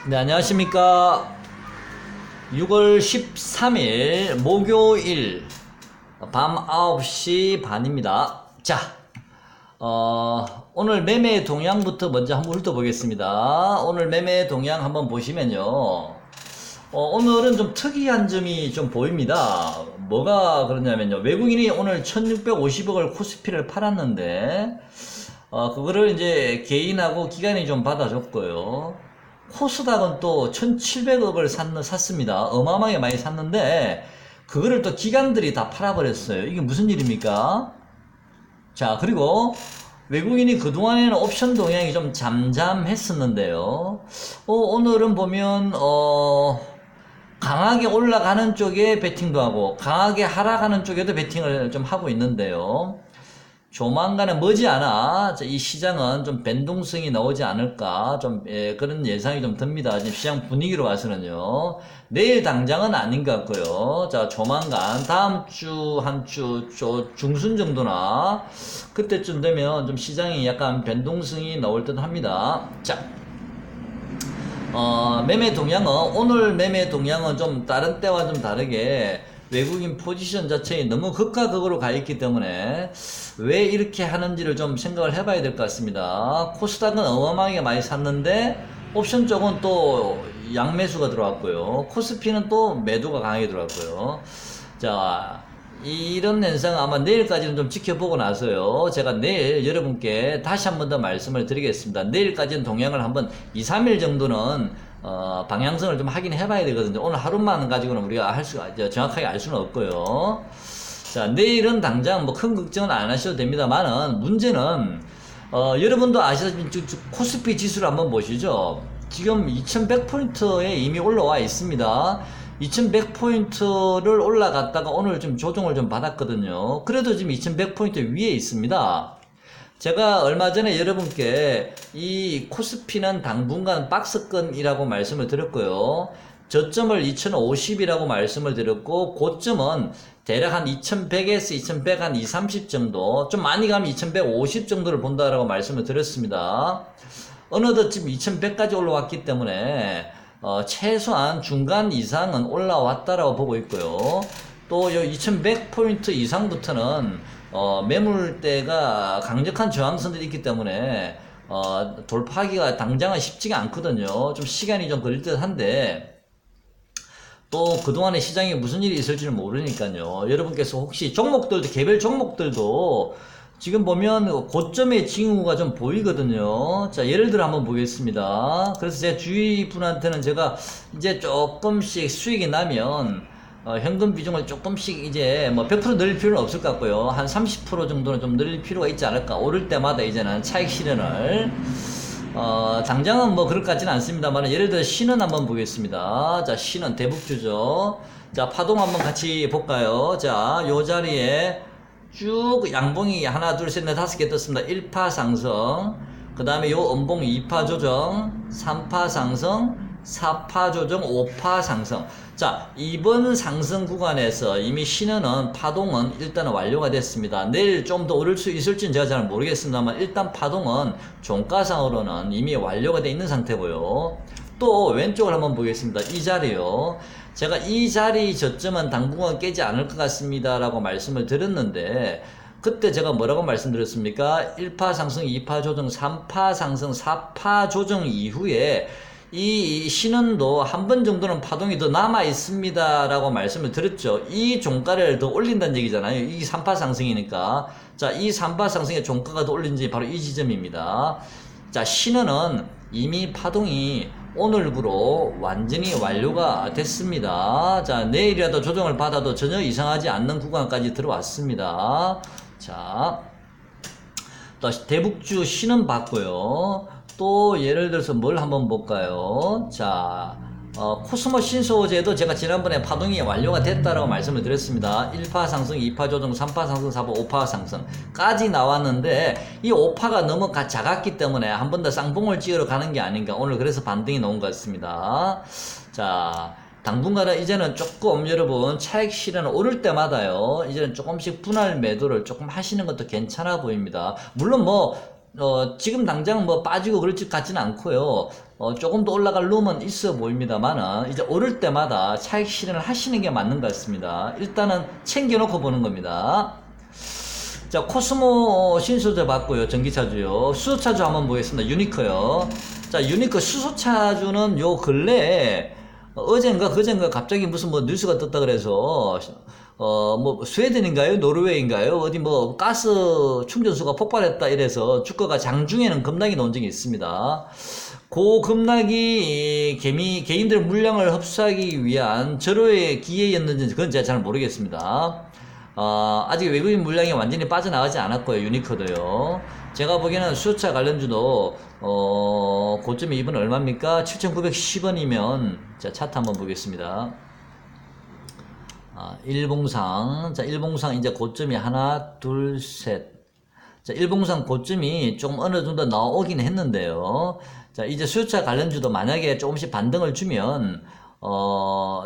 네, 안녕하십니까. 6월 13일 목요일 밤 9시 반입니다. 자, 오늘 매매 동향부터 먼저 한번 훑어보겠습니다. 오늘 매매 동향 한번 보시면요. 오늘은 좀 특이한 점이 좀 보입니다. 뭐가 그러냐면요. 외국인이 오늘 1650억을 코스피를 팔았는데, 그거를 이제 개인하고 기관이 좀 받아줬고요. 코스닥은 또 1700억을 샀습니다. 어마어마하게 많이 샀는데, 그거를 또 기관들이 다 팔아버렸어요. 이게 무슨 일입니까? 자, 그리고 외국인이 그동안에는 옵션 동향이 좀 잠잠했었는데요. 오늘은 보면, 강하게 올라가는 쪽에 베팅도 하고, 강하게 하락하는 쪽에도 베팅을 좀 하고 있는데요. 조만간에 머지않아 이 시장은 좀 변동성이 나오지 않을까 그런 예상이 좀 듭니다. 지금 시장 분위기로 봐서는요. 내일 당장은 아닌 것 같고요. 자, 조만간 다음 주 한 주 중순 정도나 그때쯤 되면 좀 시장이 약간 변동성이 나올 듯 합니다. 자, 매매 동향은 오늘 매매 동향은 좀 다른 때와 좀 다르게 외국인 포지션 자체에 너무 극과 극으로 가 있기 때문에 왜 이렇게 하는지를 좀 생각을 해봐야 될 것 같습니다. 코스닥은 어마어마하게 많이 샀는데 옵션 쪽은 또 양매수가 들어왔고요. 코스피는 또 매도가 강하게 들어왔고요. 자, 이런 현상은 아마 내일까지는 좀 지켜보고 나서요. 제가 내일 여러분께 다시 한 번 더 말씀을 드리겠습니다. 내일까지는 동향을 한번 2, 3일 정도는 방향성을 좀 확인해 봐야 되거든요. 오늘 하루만 가지고는 우리가 정확하게 알 수는 없고요. 자, 내일은 당장 뭐 큰 걱정은 안 하셔도 됩니다만은 문제는 여러분도 아시다시피 코스피 지수를 한번 보시죠. 지금 2100포인트에 이미 올라와 있습니다. 2100포인트를 올라갔다가 오늘 좀 조정을 좀 받았거든요. 그래도 지금 2100포인트 위에 있습니다. 제가 얼마 전에 여러분께 이 코스피는 당분간 박스권이라고 말씀을 드렸고요. 저점을 2050이라고 말씀을 드렸고, 고점은 대략 한 2100에서 2100 한 2, 30 정도, 좀 많이 가면 2150 정도를 본다라고 말씀을 드렸습니다. 어느덧 지금 2100까지 올라왔기 때문에 최소한 중간 이상은 올라왔다라고 보고 있고요. 또 2100포인트 이상부터는 매물대가 강력한 저항선들이 있기 때문에 돌파하기가 당장은 쉽지가 않거든요. 좀 시간이 좀 걸릴 듯 한데, 또 그동안에 시장에 무슨 일이 있을지는 모르니까요. 여러분께서 혹시 종목들도, 개별 종목들도 지금 보면 고점의 징후가 좀 보이거든요. 자, 예를 들어 한번 보겠습니다. 그래서 제 주위 분한테는 제가 이제 조금씩 수익이 나면 현금 비중을 조금씩 이제 뭐 100% 늘릴 필요는 없을 것 같고요. 한 30% 정도는 좀 늘릴 필요가 있지 않을까. 오를 때마다 이제는 차익 실현을. 당장은 뭐 그럴 것 같지는 않습니다만, 예를 들어 신은 한번 보겠습니다. 자, 신은 대북주죠. 자, 파동 한번 같이 볼까요? 자, 요 자리에 쭉 양봉이 하나, 둘, 셋, 넷, 다섯 개 떴습니다. 1파 상승. 그 다음에 요 음봉 2파 조정, 3파 상승, 4파 조정, 5파 상승. 자, 이번 상승 구간에서 이미 신호는 파동은 일단은 완료가 됐습니다. 내일 좀 더 오를 수 있을지는 제가 잘 모르겠습니다만, 일단 파동은 종가상으로는 이미 완료가 되어 있는 상태고요. 또 왼쪽을 한번 보겠습니다. 이 자리요. 제가 이 자리 저점은 당분간 깨지 않을 것 같습니다 라고 말씀을 드렸는데, 그때 제가 뭐라고 말씀드렸습니까? 1파 상승, 2파 조정, 3파 상승, 4파 조정 이후에 이 신원도 한 번 정도는 파동이 더 남아 있습니다 라고 말씀을 드렸죠. 이 종가를 더 올린다는 얘기잖아요. 이 3파 상승이니까. 자, 이 3파 상승의 종가가 더 올린지 바로 이 지점입니다. 자, 신원은 이미 파동이 오늘부로 완전히 완료가 됐습니다. 자, 내일이라도 조정을 받아도 전혀 이상하지 않는 구간까지 들어왔습니다. 자, 또 대북주 신은 봤고요. 또 예를 들어서 뭘 한번 볼까요? 자, 코스모 신소재도 제가 지난번에 파동이 완료가 됐다라고 말씀을 드렸습니다. 1파 상승, 2파 조정, 3파 상승, 4파, 5파 상승까지 나왔는데, 이 5파가 너무 작았기 때문에 한 번 더 쌍봉을 찍으러 가는 게 아닌가. 오늘 그래서 반등이 나온 것 같습니다. 자, 당분간은 이제는 조금 여러분 차익 실현을 오를 때마다요, 이제는 조금씩 분할 매도를 조금 하시는 것도 괜찮아 보입니다. 물론 뭐 지금 당장 뭐 빠지고 그럴 것 같지는 않고요. 조금 더 올라갈 룸은 있어 보입니다만은 이제 오를 때마다 차익 실현을 하시는 게 맞는 것 같습니다. 일단은 챙겨놓고 보는 겁니다. 자, 코스모 신소재 봤고요. 전기차주요. 수소차주 한번 보겠습니다. 유니크요. 자, 유니크 수소차주는 요 근래에 어젠가 그젠가 갑자기 무슨 뭐 뉴스가 떴다 그래서 뭐 스웨덴인가요? 노르웨이인가요? 어디 뭐 가스 충전소가 폭발했다 이래서 주가가 장중에는 급락이 나온 적이 있습니다. 그 급락이 개인들 물량을 흡수하기 위한 절호의 기회였는지 그건 제가 잘 모르겠습니다. 아직 외국인 물량이 완전히 빠져나가지 않았고요. 유니크도요. 제가 보기에는 수소차 관련주도 고점이 이번 얼마입니까? 7,910원이면 자 차트 한번 보겠습니다. 일봉상. 자, 일봉상 이제 고점이 하나, 둘, 셋. 자, 일봉상 고점이 좀 어느 정도 나오긴 했는데요. 자, 이제 수요차 관련주도 만약에 조금씩 반등을 주면,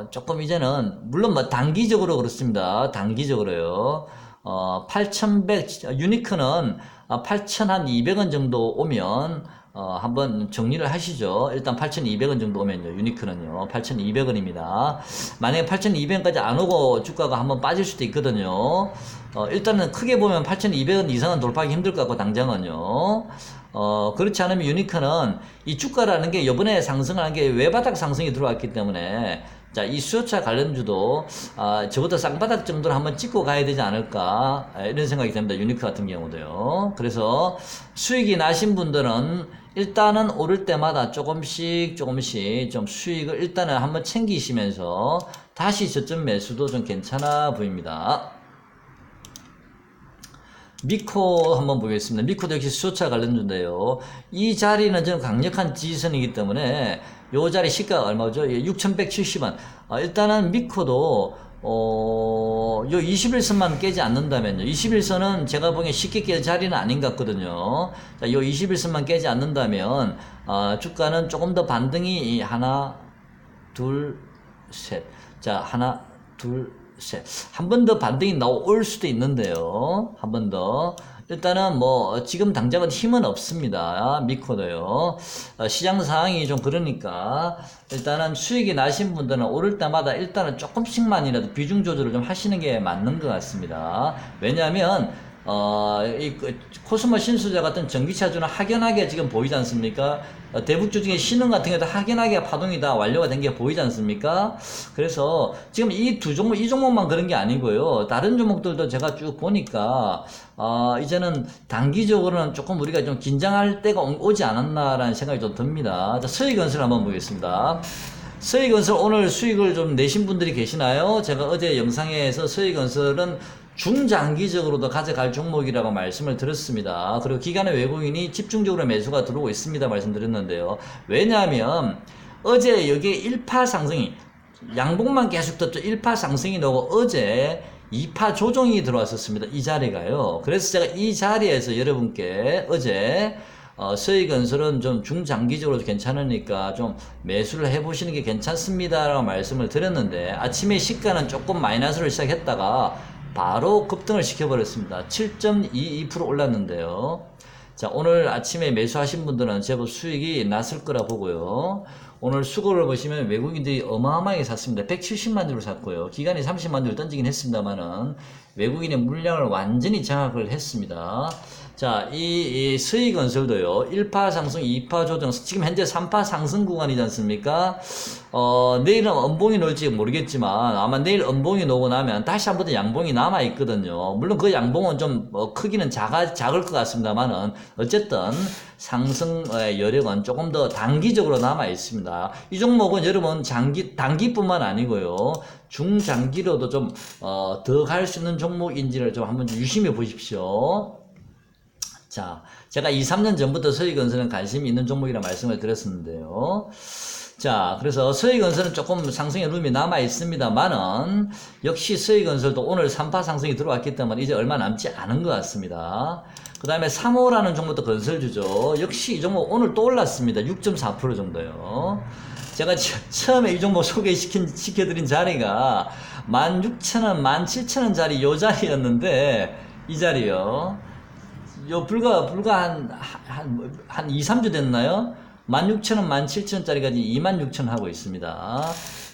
조금 이제는, 물론 뭐 단기적으로 그렇습니다. 단기적으로요. 8,100, 유니크는 8,200원 정도 오면, 한번 정리를 하시죠. 일단 8,200원 정도 오면요. 유니크는요. 8,200원입니다. 만약에 8,200원까지 안 오고 주가가 한번 빠질 수도 있거든요. 일단은 크게 보면 8,200원 이상은 돌파하기 힘들 것 같고, 당장은요. 그렇지 않으면 유니크는 이 주가라는 게 이번에 상승을 한 게 외바닥 상승이 들어왔기 때문에 자, 이 수요차 관련주도 저보다 쌍바닥 정도는 한번 찍고 가야 되지 않을까 이런 생각이 듭니다. 유니크 같은 경우도요. 그래서 수익이 나신 분들은 일단은 오를 때마다 조금씩 좀 수익을 일단은 한번 챙기시면서 다시 저점 매수도 좀 괜찮아 보입니다. 미코 한번 보겠습니다. 미코도 역시 수소차 관련주인데요. 이 자리는 좀 강력한 지지선이기 때문에 요 자리 시가가 얼마죠? 6,170원. 일단은 미코도 요 21선만 깨지 않는다면요. 21선은 제가 보기엔 쉽게 깰 자리는 아닌 것 같거든요. 자, 요 21선만 깨지 않는다면 주가는 조금 더 반등이 하나, 둘, 셋. 자, 하나, 둘, 셋. 한 번 더 반등이 나올 수도 있는데요. 한 번 더. 일단은 뭐 지금 당장은 힘은 없습니다. 미코도요. 시장 상황이 좀 그러니까 일단은 수익이 나신 분들은 오를 때마다 일단은 조금씩만이라도 비중 조절을 좀 하시는 게 맞는 것 같습니다. 왜냐하면 이 코스모 신소재 같은 전기차주는 확연하게 지금 보이지 않습니까? 대북주 중에 신흥 같은 경우도 확연하게 파동이 다 완료가 된 게 보이지 않습니까? 그래서 지금 이 두 종목, 이 종목만 그런 게 아니고요. 다른 종목들도 제가 쭉 보니까, 이제는 단기적으로는 조금 우리가 좀 긴장할 때가 오지 않았나라는 생각이 좀 듭니다. 자, 서희건설 한번 보겠습니다. 서희건설 오늘 수익을 좀 내신 분들이 계시나요? 제가 어제 영상에서 서희건설은 중장기적으로도 가져갈 종목이라고 말씀을 드렸습니다. 그리고 기관의 외국인이 집중적으로 매수가 들어오고 있습니다. 말씀드렸는데요. 왜냐하면 어제 여기에 1파 상승이 양봉만 계속 떴죠. 1파 상승이 나오고 어제 2파 조정이 들어왔었습니다. 이 자리가요. 그래서 제가 이 자리에서 여러분께 어제 서희건설은 좀 중장기적으로 괜찮으니까 좀 매수를 해보시는 게 괜찮습니다 라고 말씀을 드렸는데 아침에 시가는 조금 마이너스로 시작했다가 바로 급등을 시켜버렸습니다. 7.22% 올랐는데요. 자, 오늘 아침에 매수하신 분들은 제법 수익이 났을 거라 보고요. 오늘 수급을 보시면 외국인들이 어마어마하게 샀습니다. 170만 주를 샀고요. 기간이 30만 주를 던지긴 했습니다만은 외국인의 물량을 완전히 장악을 했습니다. 자, 이 서희건설도요. 1파 상승, 2파 조정, 지금 현재 3파 상승 구간이지 않습니까? 내일은 음봉이 놓을지 모르겠지만 아마 내일 음봉이 놓고 나면 다시 한 번 더 양봉이 남아 있거든요. 물론 그 양봉은 좀 크기는 작을 것 같습니다만은 어쨌든 상승의 여력은 조금 더 단기적으로 남아 있습니다. 이 종목은 여러분 단기뿐만 아니고요. 중장기로도 좀 더 갈 수 있는 종목인지를 좀 한번 유심히 보십시오. 자, 제가 2, 3년 전부터 서희건설은 관심이 있는 종목이라 말씀을 드렸었는데요. 자, 그래서 서희건설은 조금 상승의 룸이 남아 있습니다만은 역시 서희건설도 오늘 3파 상승이 들어왔기 때문에 이제 얼마 남지 않은 것 같습니다. 그 다음에 3호라는 종목도 건설주죠. 역시 이 종목 오늘 또 올랐습니다. 6.4% 정도요. 제가 처음에 이 종목 시켜드린 자리가 16,000원, 17,000원 자리 요 자리였는데 이 자리요. 불과 한 2, 3주 됐나요? 16,000원, 17,000원짜리까지 26,000원 하고 있습니다.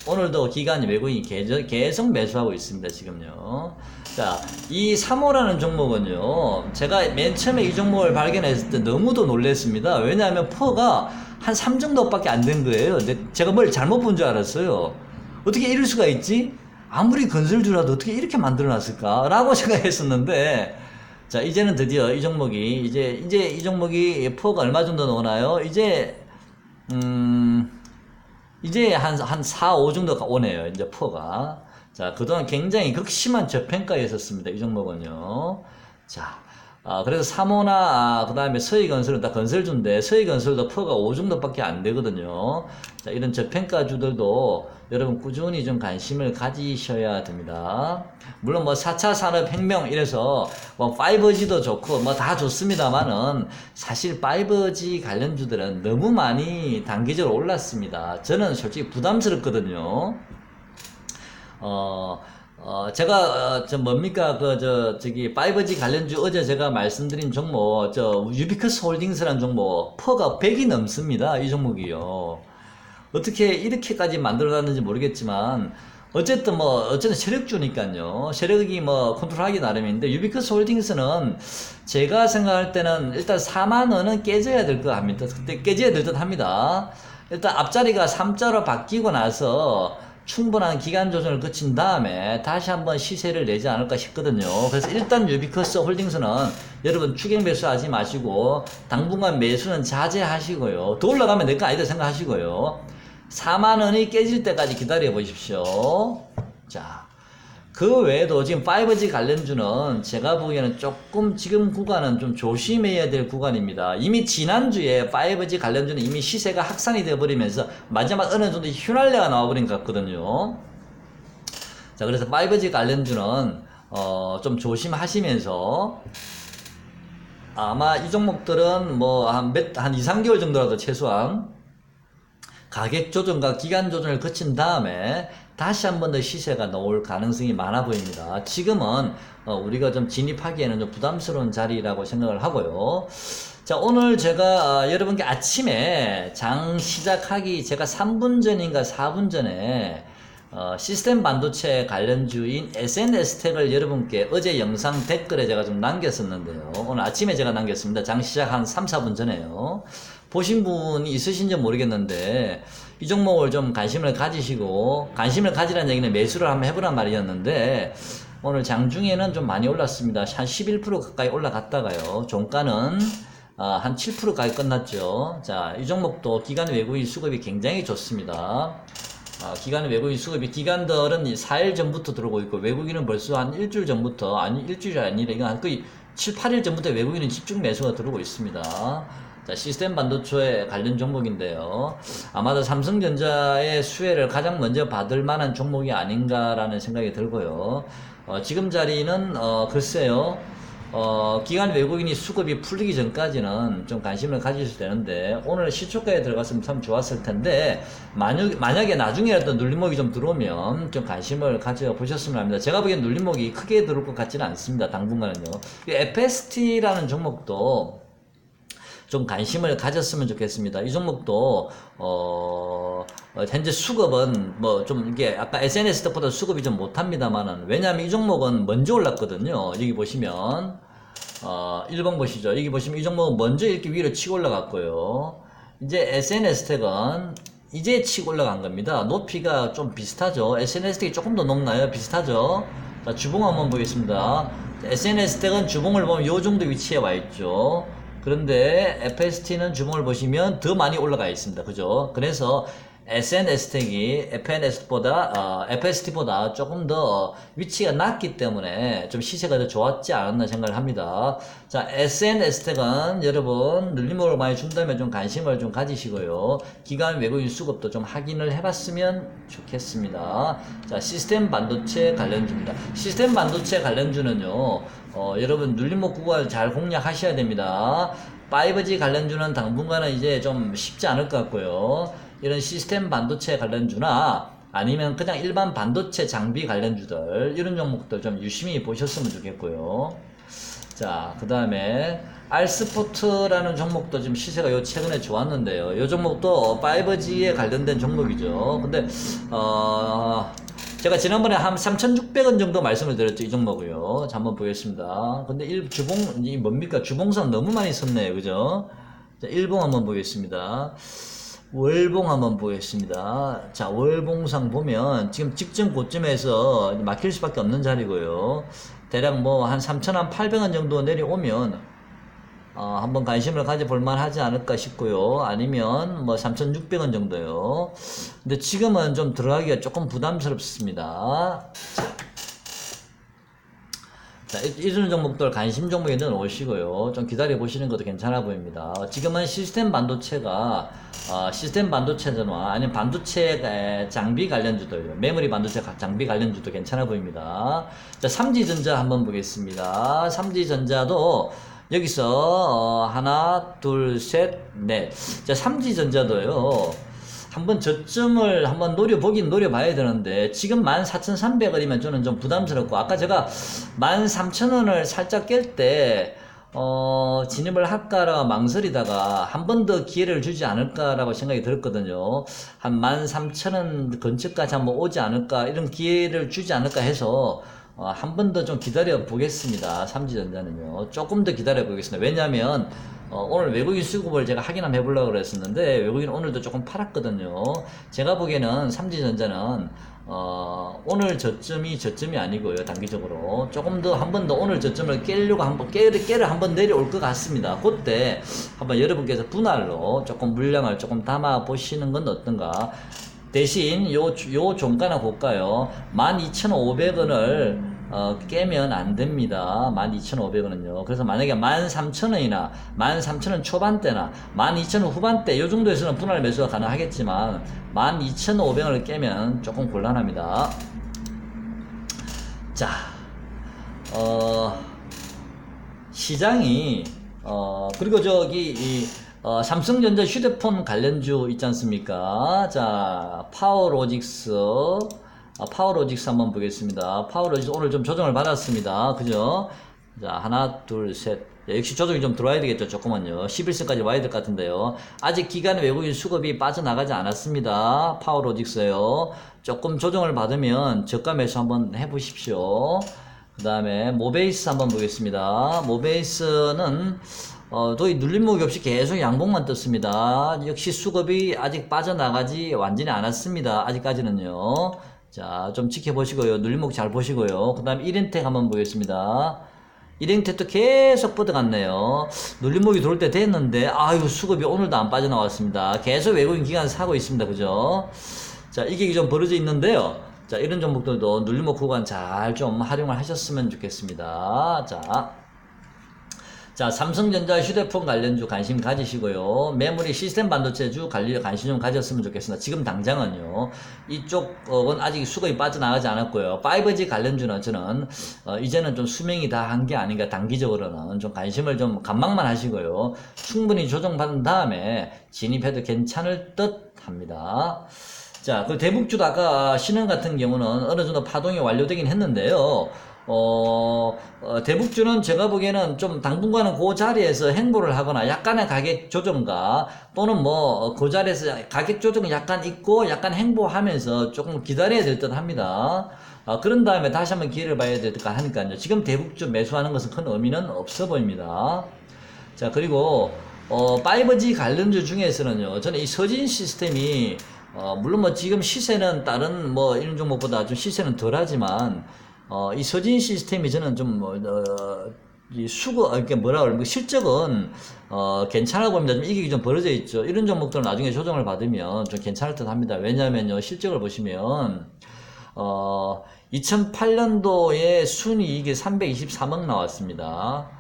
오늘도 기관 외국인이 계속 매수하고 있습니다, 지금요. 자, 이 3호라는 종목은요, 제가 맨 처음에 이 종목을 발견했을 때 너무도 놀랐습니다. 왜냐하면 퍼가 한 3 정도밖에 안 된 거예요. 제가 뭘 잘못 본 줄 알았어요. 어떻게 이럴 수가 있지? 아무리 건설주라도 어떻게 이렇게 만들어 놨을까? 라고 생각했었는데, 자, 이제는 드디어 이 종목이, 이제 이 종목이 퍼가 얼마 정도 나오나요? 이제 한 4, 5 정도가 오네요. 이제 퍼가. 자, 그동안 굉장히 극심한 저평가에 있었습니다. 이 종목은요. 자, 그래서 3호나, 그 다음에 서희건설은 다 건설주인데, 서희건설도 퍼가 5 정도밖에 안 되거든요. 자, 이런 저평가주들도 여러분 꾸준히 좀 관심을 가지셔야 됩니다. 물론 뭐 4차 산업혁명 이래서 뭐 5G도 좋고 뭐 다 좋습니다만은 사실 5G 관련주들은 너무 많이 단기적으로 올랐습니다. 저는 솔직히 부담스럽거든요. 제가, 뭡니까, 저기, 5G 관련주 어제 제가 말씀드린 종목, 유비커스 홀딩스라는 종목, 퍼가 100이 넘습니다. 이 종목이요. 어떻게 이렇게까지 만들어놨는지 모르겠지만, 어쨌든 세력주니까요. 세력이 컨트롤하기 나름인데, 유비커스 홀딩스는 제가 생각할 때는 일단 4만원은 깨져야 될 것 합니다. 그때 깨져야 될 듯 합니다. 일단 앞자리가 3자로 바뀌고 나서, 충분한 기간 조정을 거친 다음에 다시 한번 시세를 내지 않을까 싶거든요. 그래서 일단 유비커스 홀딩스는 여러분 추격 매수하지 마시고 당분간 매수는 자제하시고요. 더 올라가면 내 거 아니다 생각하시고요. 4만원이 깨질 때까지 기다려 보십시오. 자, 그 외에도 지금 5G 관련주는 제가 보기에는 조금 지금 구간은 좀 조심해야 될 구간입니다. 이미 지난주에 5G 관련주는 이미 시세가 확산이 되어버리면서 마지막 어느 정도 휘날려가 나와버린 것 같거든요. 자, 그래서 5G 관련주는 좀 조심하시면서 아마 이 종목들은 한 2, 3개월 정도라도 최소한 가격 조정과 기간 조정을 거친 다음에 다시 한 번 더 시세가 나올 가능성이 많아 보입니다. 지금은 우리가 좀 진입하기에는 좀 부담스러운 자리라고 생각을 하고요. 자, 오늘 제가 여러분께 아침에 장 시작하기 제가 3분 전인가 4분 전에 시스템 반도체 관련주인 SNS텍을 여러분께 어제 영상 댓글에 제가 좀 남겼었는데요. 오늘 아침에 제가 남겼습니다. 장 시작 한 3, 4분 전에요. 보신 분이 있으신지 모르겠는데 이 종목을 좀 관심을 가지시고, 관심을 가지라는 얘기는 매수를 한번 해보란 말이었는데 오늘 장중에는 좀 많이 올랐습니다. 한 11% 가까이 올라갔다가요. 종가는 한 7%까지 끝났죠. 자, 이 종목도 기관 외국인 수급이 굉장히 좋습니다. 기관 외국인 수급이, 기관들은 4일 전부터 들어오고 있고 외국인은 벌써 한 일주일 전부터, 아니 일주일이 아니라 이건 한 거의 7, 8일 전부터 외국인은 집중 매수가 들어오고 있습니다. 자, 시스템 반도체 관련 종목인데요. 아마도 삼성전자의 수혜를 가장 먼저 받을 만한 종목이 아닌가라는 생각이 들고요. 지금 자리는 글쎄요. 기관 외국인이 수급이 풀리기 전까지는 좀 관심을 가지셔도 되는데 오늘 시초가에 들어갔으면 참 좋았을 텐데 만약에 나중에라도 눌림목이 좀 들어오면 좀 관심을 가져보셨으면 합니다. 제가 보기엔 눌림목이 크게 들어올 것 같지는 않습니다. 당분간은요. FST라는 종목도 좀 관심을 가졌으면 좋겠습니다. 이 종목도 현재 수급은 좀 이게 아까 SNS 덕보다 수급이 좀 못합니다만은, 왜냐하면 이 종목은 먼저 올랐거든요. 여기 보시면 1번 보시죠. 여기 보시면 이 종목은 먼저 이렇게 위로 치고 올라갔고요. 이제 SNS텍은 이제 치고 올라간 겁니다. 높이가 좀 비슷하죠. SNS텍이 조금 더 높나요? 비슷하죠. 자, 주봉 한번 보겠습니다. SNS텍은 주봉을 보면 이 정도 위치에 와 있죠. 그런데 FST는 주봉을 보시면 더 많이 올라가 있습니다. 그죠? 그래서 SNS텍이 FST보다 조금 더 위치가 낮기 때문에 좀 시세가 더 좋았지 않았나 생각을 합니다. 자, SNS텍은 여러분 눌림목을 많이 준다면 좀 관심을 좀 가지시고요. 기관 외국인 수급도 좀 확인을 해봤으면 좋겠습니다. 자, 시스템 반도체 관련주입니다. 시스템 반도체 관련주는요, 여러분 눌림목 구간을 잘 공략하셔야 됩니다. 5G 관련주는 당분간은 이제 좀 쉽지 않을 것 같고요. 이런 시스템 반도체 관련주나 아니면 그냥 일반 반도체 장비 관련주들, 이런 종목들 좀 유심히 보셨으면 좋겠고요. 자, 그 다음에 알스포트라는 종목도 지금 시세가 요 최근에 좋았는데요. 요 종목도 5G에 관련된 종목이죠. 근데 제가 지난번에 한 3,600원 정도 말씀을 드렸죠. 이 종목이요. 자, 한번 보겠습니다. 근데 이 뭡니까? 주봉선 너무 많이 섰네요. 그죠? 자, 일봉 한번 보겠습니다. 월봉 한번 보겠습니다. 자, 월봉상 보면 지금 직전 고점에서 막힐 수밖에 없는 자리고요. 대략 뭐 한 3,800원 정도 내려오면 한번 관심을 가져볼 만하지 않을까 싶고요. 아니면 뭐 3,600원 정도요. 근데 지금은 좀 들어가기가 조금 부담스럽습니다. 자, 이런 종목들 관심 종목에 넣어오시고요. 좀 기다려 보시는 것도 괜찮아 보입니다. 지금은 시스템 반도체가 시스템 반도체나 아니면 반도체 장비 관련주들, 메모리 반도체 장비 관련주도 괜찮아 보입니다. 자, 삼지전자 한번 보겠습니다. 삼지전자도 여기서 하나, 둘, 셋, 넷. 자, 삼지전자도요. 한번 저점을 한번 노려봐야 되는데 지금 14,300원이면 저는 좀 부담스럽고, 아까 제가 13,000원을 살짝 깰 때 진입을 할까라 망설이다가 한 번 더 기회를 주지 않을까라고 생각이 들었거든요. 한 13,000원 근처까지 한번 오지 않을까, 이런 기회를 주지 않을까 해서 한 번 더 좀 기다려 보겠습니다. 삼지전자는요. 조금 더 기다려 보겠습니다. 왜냐하면 오늘 외국인 수급을 제가 확인 한번 해보려고 그랬었는데 외국인 오늘도 조금 팔았거든요. 제가 보기에는 삼지전자는 오늘 저점이 아니고요. 단기적으로 조금 더 한 번 더 오늘 저점을 깨려고 한번 깨를 한번 내려올 것 같습니다. 그때 한번 여러분께서 분할로 조금 물량을 조금 담아 보시는 건 어떤가. 대신 요 종가나 고가요 12,500원을 깨면 안 됩니다. 12,500원은요. 그래서 만약에 13,000원이나 13,000원 초반대나 12,000원 후반대 요 정도에서는 분할 매수가 가능하겠지만 12,500원을 깨면 조금 곤란합니다. 자, 시장이 그리고 삼성전자 휴대폰 관련주 있지 않습니까? 자, 파워로직스 한번 보겠습니다. 파워로직스 오늘 좀 조정을 받았습니다. 그죠? 자, 하나, 둘, 셋. 역시 조정이 좀 들어와야 되겠죠. 조금만요. 11선까지 와야 될 것 같은데요. 아직 기간에 외국인 수급이 빠져나가지 않았습니다. 파워로직스요. 조금 조정을 받으면 저가 매수 한번 해보십시오. 그 다음에 모베이스 한번 보겠습니다. 모베이스는 도이 눌림목이 없이 계속 양봉만 떴습니다. 역시 수급이 아직 빠져나가지 완전히 않았습니다. 아직까지는요. 자, 좀 지켜보시고요. 눌림목 잘 보시고요. 그 다음 1인텍 한번 보겠습니다. 1인텍도 계속 뻗어갔네요. 눌림목이 돌 때 됐는데 아유, 수급이 오늘도 안 빠져나왔습니다. 계속 외국인 기관 사고 있습니다. 그죠? 자, 이게 좀 벌어져 있는데요. 자, 이런 종목들도 눌림목 구간 잘 좀 활용을 하셨으면 좋겠습니다. 자, 삼성전자 휴대폰 관련주 관심 가지시고요. 메모리 시스템 반도체주 관심 좀 가졌으면 좋겠습니다. 지금 당장은요. 이쪽은 아직 수급이 빠져나가지 않았고요. 5G 관련주는 저는 이제는 좀 수명이 다 한 게 아닌가, 단기적으로는 좀 관심을 좀 관망만 하시고요. 충분히 조정받은 다음에 진입해도 괜찮을 듯 합니다. 자, 그 대북주도 아까 신흥 같은 경우는 어느 정도 파동이 완료되긴 했는데요. 대북주는 제가 보기에는 좀 당분간은 그 자리에서 행보를 하거나 약간의 가격 조정과 또는 그 자리에서 가격 조정이 약간 있고 약간 행보하면서 조금 기다려야 될 듯 합니다. 그런 다음에 다시 한번 기회를 봐야 될 듯 하니까요. 지금 대북주 매수하는 것은 큰 의미는 없어 보입니다. 자, 그리고 5G 관련주 중에서는요, 저는 이 서진 시스템이 물론 지금 시세는 다른 이런 종목보다 좀 시세는 덜하지만 이 서진 시스템이 저는 좀 이렇게 실적은 괜찮아 보입니다. 좀 이익이 좀 벌어져 있죠. 이런 종목들은 나중에 조정을 받으면 좀 괜찮을 듯 합니다. 왜냐하면요, 실적을 보시면 2008년도에 순이익이 323억 나왔습니다.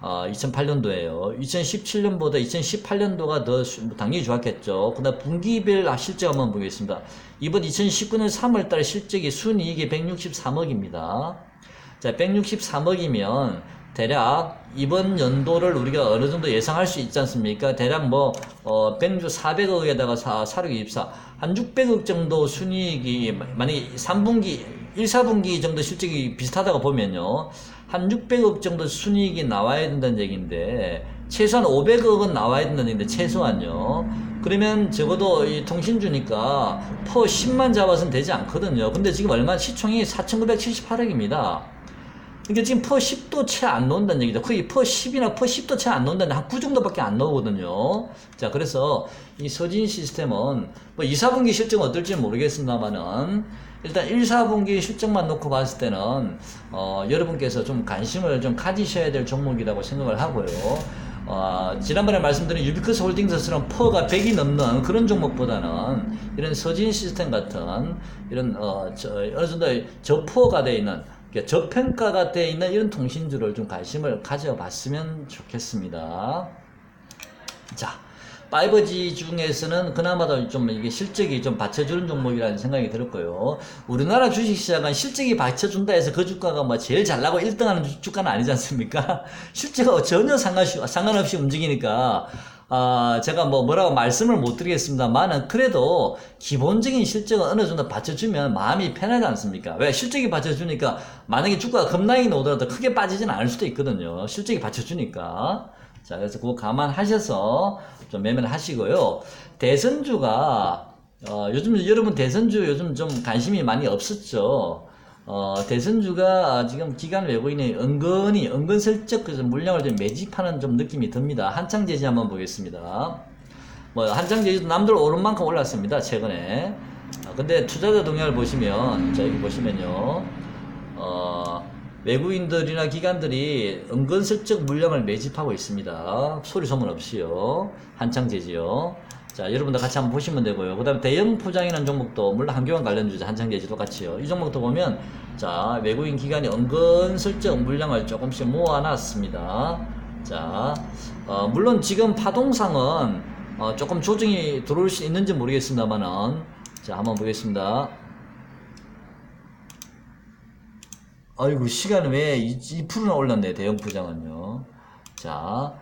2008년도에요. 2017년보다 2018년도가 더 당연히 좋았겠죠. 그다음 분기별 실적 한번 보겠습니다. 이번 2019년 3월달 실적이 순이익이 163억입니다. 자, 163억이면 대략 이번 연도를 우리가 어느 정도 예상할 수 있지 않습니까? 대략 400억에다가 4,624, 한 600억 정도 순이익이, 만약에 1, 4분기 정도 실적이 비슷하다고 보면요, 한 600억 정도 순이익이 나와야 된다는 얘기인데, 최소한 500억은 나와야 된다는데 최소한요. 그러면 적어도 이 통신주니까 퍼 10만 잡아서는 되지 않거든요. 근데 지금 얼마 시총이 4,978억입니다. 그러니까 지금 퍼 10도 채 안 나온다는 얘기죠. 거의 퍼 10이나 퍼 10도 채 안 나온다는데 한 9 정도밖에 안 나오거든요. 자, 그래서 이 서진 시스템은 뭐 2, 4분기 실적은 어떨지는 모르겠습니다만은 일단 1, 4분기 실적만 놓고 봤을 때는 여러분께서 좀 관심을 좀 가지셔야 될 종목이라고 생각을 하고요. 지난번에 말씀드린 유비커스 홀딩스처럼 퍼가 100이 넘는 그런 종목보다는 이런 서진 시스템 같은 이런 어느 정도 저퍼가 되어 있는 저평가가 되어 있는 이런 통신주를 좀 관심을 가져봤으면 좋겠습니다. 자, 5G 중에서는 그나마도 좀 이게 실적이 좀 받쳐주는 종목이라는 생각이 들었고요. 우리나라 주식시장은 실적이 받쳐준다 해서 그 주가가 뭐 제일 잘 나고 1등하는 주가는 아니지 않습니까? 실제가 전혀 상관없이 움직이니까 제가 뭐라고 말씀을 못 드리겠습니다만은 그래도 기본적인 실적은 어느 정도 받쳐주면 마음이 편하지 않습니까? 왜? 실적이 받쳐주니까 만약에 주가가 급락이 나오더라도 크게 빠지진 않을 수도 있거든요. 실적이 받쳐주니까. 자, 그래서 그거 감안하셔서 좀 매매를 하시고요. 대선주가, 요즘 여러분 대선주 요즘 좀 관심이 많이 없었죠. 대선주가 지금 기관 외국인이 은근슬쩍 그래서 물량을 좀 매집하는 좀 느낌이 듭니다. 한창제지 한번 보겠습니다. 뭐, 한창제지도 남들 오른 만큼 올랐습니다. 최근에. 근데 투자자 동향을 보시면, 자, 여기 보시면요. 외국인들이나 기관들이 은근슬쩍 물량을 매집하고 있습니다. 소리 소문 없이요. 한창제지요. 자, 여러분들 같이 한번 보시면 되고요. 그 다음에 대형 포장이라는 종목도, 물론 한교환 관련주죠. 한창제지도 같이요. 이 종목도 보면, 자, 외국인 기관이 은근슬쩍 물량을 조금씩 모아놨습니다. 자, 물론 지금 파동상은, 조금 조정이 들어올 수 있는지 모르겠습니다만은, 자, 한번 보겠습니다. 아이고, 시간은 왜 2%나 올랐네, 대형 포장은요. 자,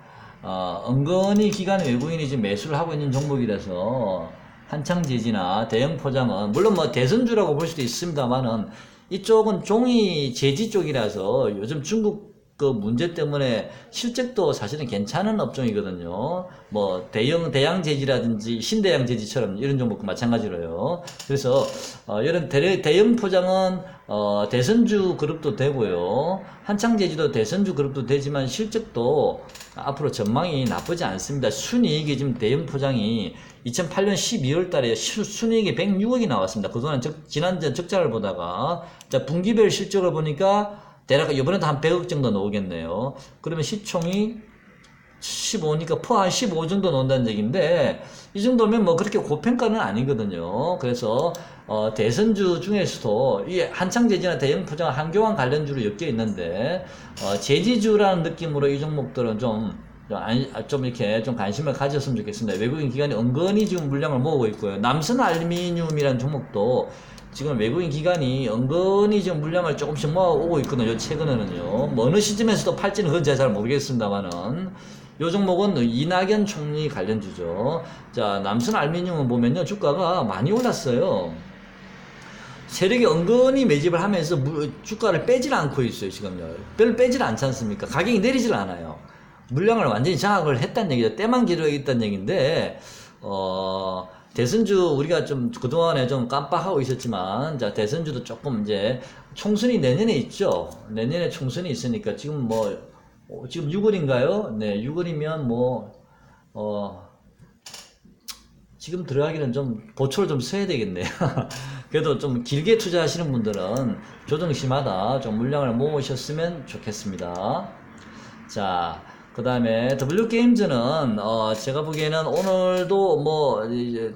은근히 기관 외국인이 지금 매수를 하고 있는 종목이라서, 한창제지나 대형 포장은, 물론 뭐 대선주라고 볼 수도 있습니다만은, 이쪽은 종이 제지 쪽이라서 요즘 중국 그 문제 때문에 실적도 사실은 괜찮은 업종이거든요. 뭐 대양 제지라든지 신대양 제지처럼 이런 종목도 마찬가지로요. 그래서 이런 대형 포장은 대선주 그룹도 되고요. 한창제지도 대선주 그룹도 되지만 실적도 앞으로 전망이 나쁘지 않습니다. 순이익이 지금 대형 포장이 2008년 12월 달에 순이익이 106억이 나왔습니다. 그동안 지난전 적자를 보다가 자, 분기별 실적을 보니까 대략 이번에도 한 100억 정도 나오겠네요. 그러면 시총이 15니까 퍼 한 15 정도 나온다는 얘기인데 이 정도면 뭐 그렇게 고평가는 아니거든요. 그래서 대선주 중에서도 이 한창제지나 대형 포장 한교환 관련주로 엮여 있는데 제지주라는 느낌으로 이 종목들은 좀 이렇게 좀 관심을 가졌으면 좋겠습니다. 외국인 기관이 은근히 지금 물량을 모으고 있고요. 남선 알루미늄이라는 종목도 지금 외국인 기관이 은근히 지금 물량을 조금씩 모아오고 있거든요. 최근에는요. 뭐 어느 시점에서도 팔지는 그건 제가 잘 모르겠습니다만은 요 종목은 이낙연 총리 관련주죠. 자, 남선 알루미늄은 보면요. 주가가 많이 올랐어요. 세력이 은근히 매집을 하면서 주가를 빼질 않고 있어요. 지금요. 별로 빼질 않지 않습니까? 가격이 내리질 않아요. 물량을 완전히 장악을 했다는 얘기죠. 때만 기록이 있다는 얘기인데 대선주 우리가 좀 그동안에 좀 깜빡하고 있었지만 자 대선주도 조금 이제 총선이 내년에 있죠. 내년에 총선이 있으니까 지금 뭐 지금 6월인가요? 네, 6월이면 뭐 지금 들어가기는 좀 보초를 좀 써야 되겠네요. 그래도 좀 길게 투자하시는 분들은 조정시마다 좀 물량을 모으셨으면 좋겠습니다. 자, 그 다음에 W게임즈는 제가 보기에는 오늘도 뭐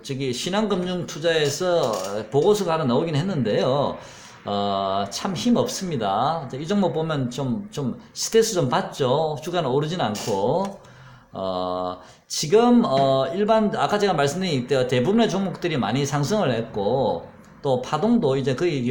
저기 신한금융투자에서 보고서가 하나 나오긴 했는데요. 참 힘없습니다. 이 종목 보면 좀 스트레스 좀 받죠. 주가는 오르진 않고 지금 일반 아까 제가 말씀드린 때 대부분의 종목들이 많이 상승을 했고 또 파동도 이제 거의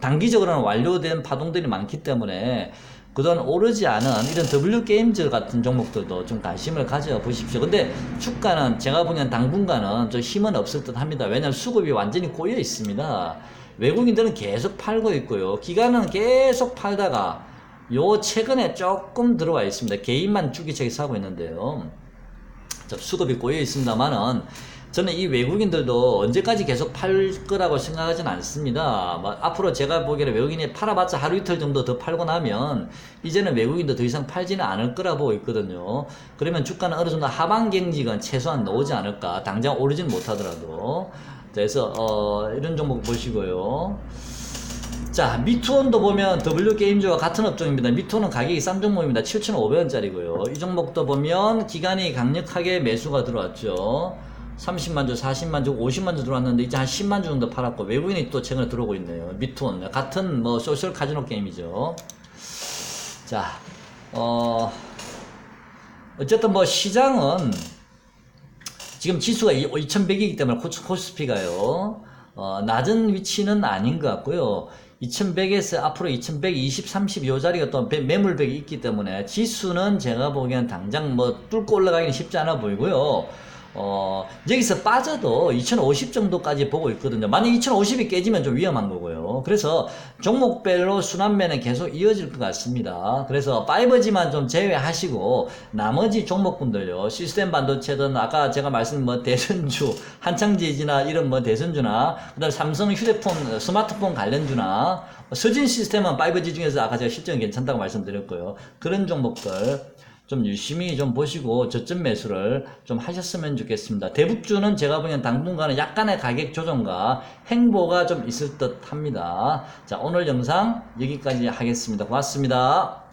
단기적으로는 완료된 파동들이 많기 때문에 그동안 오르지 않은 이런 W게임즈 같은 종목들도 좀 관심을 가져보십시오. 근데 주가는 제가 보기엔 당분간은 좀 힘은 없을 듯 합니다. 왜냐하면 수급이 완전히 꼬여 있습니다. 외국인들은 계속 팔고 있고요. 기관은 계속 팔다가 요 최근에 조금 들어와 있습니다. 개인만 줄기차게 사고 있는데요. 수급이 꼬여 있습니다만은 저는 이 외국인들도 언제까지 계속 팔 거라고 생각하진 않습니다. 앞으로 제가 보기에는 외국인이 팔아봤자 하루 이틀 정도 더 팔고 나면 이제는 외국인도 더 이상 팔지는 않을 거라 보고 있거든요. 그러면 주가는 어느 정도 하방 경직은 최소한 나오지 않을까. 당장 오르진 못하더라도. 그래서 이런 종목 보시고요. 자, 미투온도 보면 W게임즈와 같은 업종입니다. 미투온은 가격이 싼 종목입니다. 7,500원짜리고요. 이 종목도 보면 기간이 강력하게 매수가 들어왔죠. 30만 주, 40만 주, 50만 주 들어왔는데 이제 한 10만 주 정도 팔았고 외국인이 또 최근에 들어오고 있네요. 미투온 같은 뭐 소셜 카지노 게임이죠. 자, 어쨌든 뭐 시장은 지금 지수가 2100이기 때문에 코스피가요. 낮은 위치는 아닌 것 같고요. 2100에서 앞으로 2120, 30 요 자리가 또 매물벽이 있기 때문에 지수는 제가 보기엔 당장 뭐 뚫고 올라가기는 쉽지 않아 보이고요. 여기서 빠져도 2050 정도까지 보고 있거든요. 만약 2050이 깨지면 좀 위험한 거고요. 그래서 종목별로 순환매는 계속 이어질 것 같습니다. 그래서 5G만 좀 제외하시고 나머지 종목분들요. 시스템 반도체든 아까 제가 말씀 대선주, 한창지지나 이런 대선주나 그다음 삼성 휴대폰, 스마트폰 관련주나 서진 시스템은 5G 중에서 아까 제가 실적이 괜찮다고 말씀드렸고요. 그런 종목들 좀 유심히 좀 보시고 저점 매수를 좀 하셨으면 좋겠습니다. 대북주는 제가 보기엔 당분간은 약간의 가격 조정과 행보가 좀 있을 듯 합니다. 자, 오늘 영상 여기까지 하겠습니다. 고맙습니다.